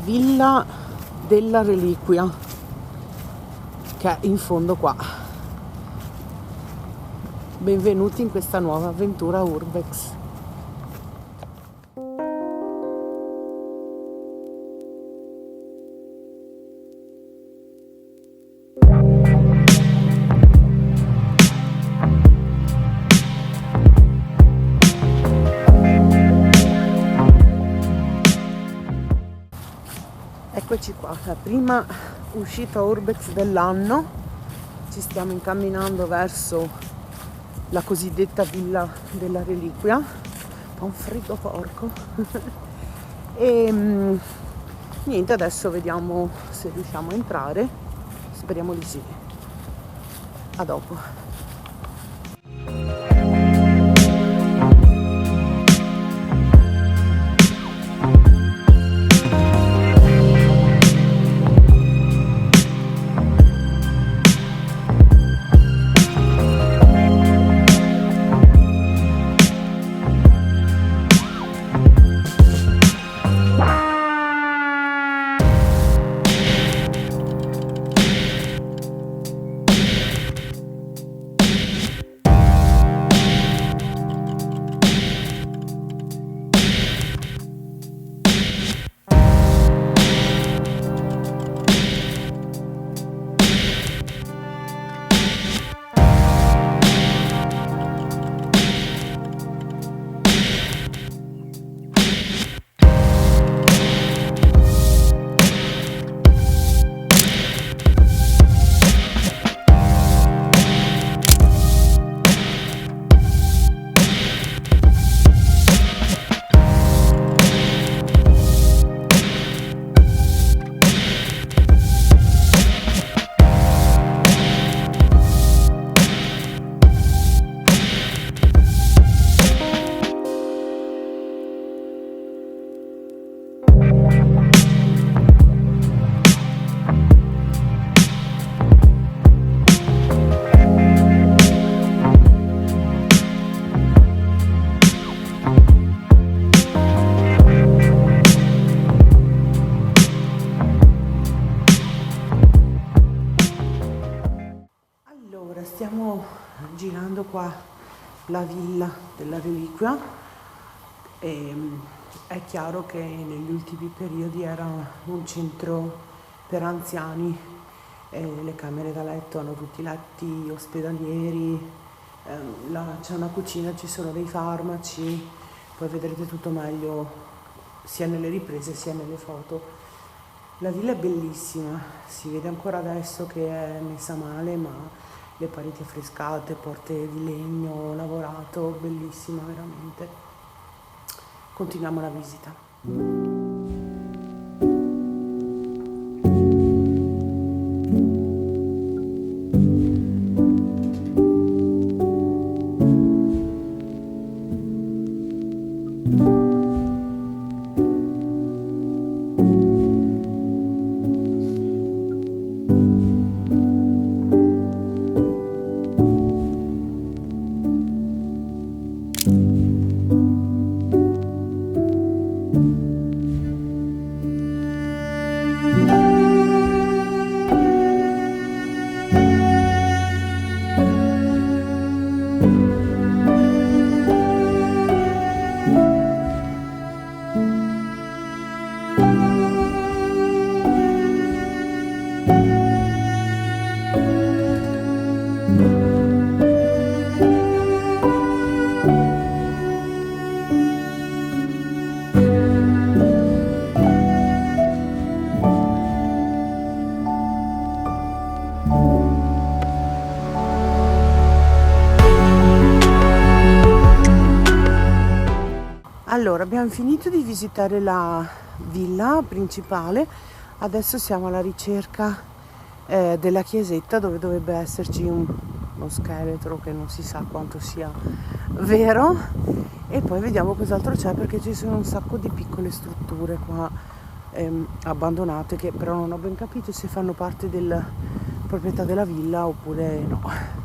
Villa della Reliquia, che è in fondo qua. Benvenuti in questa nuova avventura Urbex. Eccoci qua, la prima uscita Urbex dell'anno. Ci stiamo incamminando verso la cosiddetta Villa della Reliquia. Fa un freddo porco. E niente, adesso vediamo se riusciamo a entrare. Speriamo di sì. A dopo. Stiamo girando qua la Villa della Reliquia e è chiaro che negli ultimi periodi era un centro per anziani, le camere da letto hanno tutti i letti ospedalieri, c'è una cucina, ci sono dei farmaci, poi vedrete tutto meglio sia nelle riprese sia nelle foto. La villa è bellissima, si vede ancora adesso che è messa male, ma le pareti affrescate, porte di legno lavorato, bellissima veramente. Continuiamo la visita. Allora, abbiamo finito di visitare la villa principale, adesso siamo alla ricerca della chiesetta dove dovrebbe esserci uno scheletro che non si sa quanto sia vero, e poi vediamo cos'altro c'è, perché ci sono un sacco di piccole strutture qua abbandonate, che però non ho ben capito se fanno parte della proprietà della villa oppure no.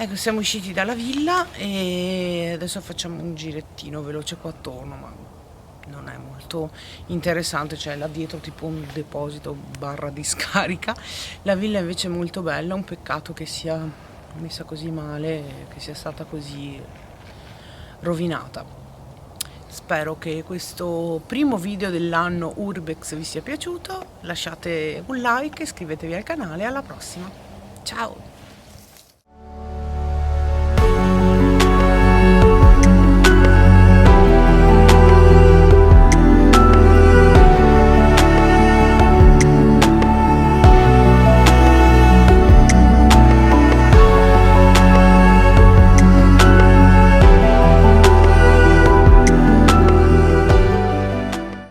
Ecco, siamo usciti dalla villa e adesso facciamo un girettino veloce qua attorno, ma non è molto interessante, cioè là dietro tipo un deposito barra discarica. La villa invece è molto bella, un peccato che sia messa così male, che sia stata così rovinata. Spero che questo primo video dell'anno Urbex vi sia piaciuto, lasciate un like, iscrivetevi al canale e alla prossima. Ciao!